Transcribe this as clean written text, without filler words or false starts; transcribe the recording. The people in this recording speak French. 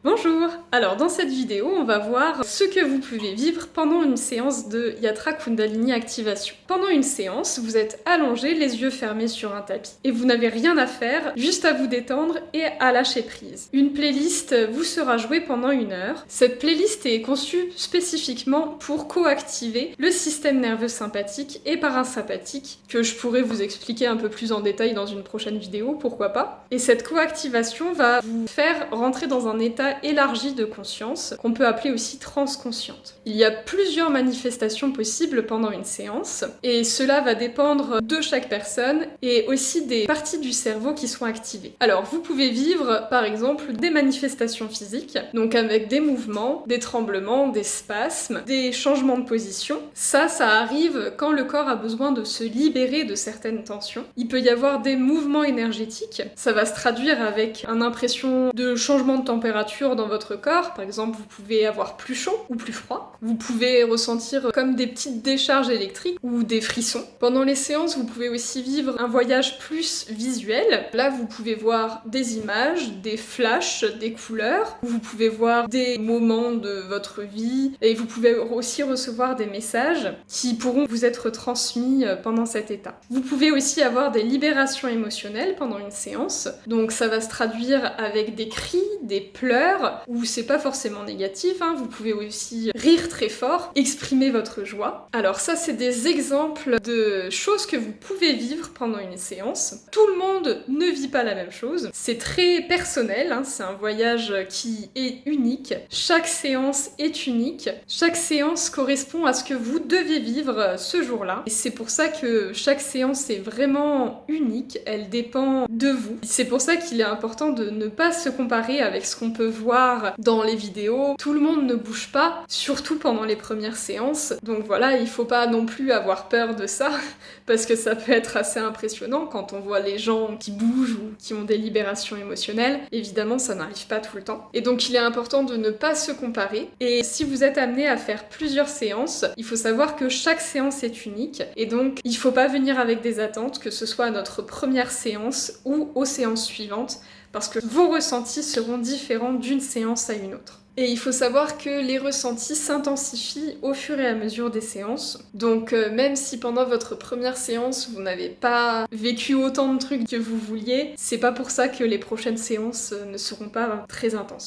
Bonjour! Alors dans cette vidéo, on va voir ce que vous pouvez vivre pendant une séance de Yatra Kundalini Activation. Pendant une séance, vous êtes allongé, les yeux fermés sur un tapis. Et vous n'avez rien à faire, juste à vous détendre et à lâcher prise. Une playlist vous sera jouée pendant 1 heure. Cette playlist est conçue spécifiquement pour coactiver le système nerveux sympathique et parasympathique, que je pourrais vous expliquer un peu plus en détail dans une prochaine vidéo, pourquoi pas. Et cette coactivation va vous faire rentrer dans un état élargie de conscience, qu'on peut appeler aussi transconsciente. Il y a plusieurs manifestations possibles pendant une séance, et cela va dépendre de chaque personne, et aussi des parties du cerveau qui sont activées. Alors, vous pouvez vivre, par exemple, des manifestations physiques, donc avec des mouvements, des tremblements, des spasmes, des changements de position. Ça arrive quand le corps a besoin de se libérer de certaines tensions. Il peut y avoir des mouvements énergétiques, ça va se traduire avec une impression de changement de température dans votre corps. Par exemple, vous pouvez avoir plus chaud ou plus froid. Vous pouvez ressentir comme des petites décharges électriques ou des frissons. Pendant les séances, vous pouvez aussi vivre un voyage plus visuel. Là, vous pouvez voir des images, des flashs, des couleurs. Vous pouvez voir des moments de votre vie et vous pouvez aussi recevoir des messages qui pourront vous être transmis pendant cet état. Vous pouvez aussi avoir des libérations émotionnelles pendant une séance. Donc ça va se traduire avec des cris, des pleurs, ou c'est pas forcément négatif, hein. Vous pouvez aussi rire très fort, exprimer votre joie. Alors ça, c'est des exemples de choses que vous pouvez vivre pendant une séance. Tout le monde ne vit pas la même chose. C'est très personnel, hein. C'est un voyage qui est unique. Chaque séance est unique. Chaque séance correspond à ce que vous devez vivre ce jour-là. Et c'est pour ça que chaque séance est vraiment unique. Elle dépend de vous. C'est pour ça qu'il est important de ne pas se comparer avec ce qu'on peut voir dans les vidéos. Tout le monde ne bouge pas, surtout pendant les premières séances. Donc voilà, il faut pas non plus avoir peur de ça, parce que ça peut être assez impressionnant quand on voit les gens qui bougent ou qui ont des libérations émotionnelles. Évidemment, ça n'arrive pas tout le temps. Et donc il est important de ne pas se comparer. Et si vous êtes amené à faire plusieurs séances, il faut savoir que chaque séance est unique. Et donc il faut pas venir avec des attentes, que ce soit à notre première séance ou aux séances suivantes, parce que vos ressentis seront différents d'une séance à une autre. Et il faut savoir que les ressentis s'intensifient au fur et à mesure des séances. Donc même si pendant votre première séance, vous n'avez pas vécu autant de trucs que vous vouliez, c'est pas pour ça que les prochaines séances ne seront pas très intenses.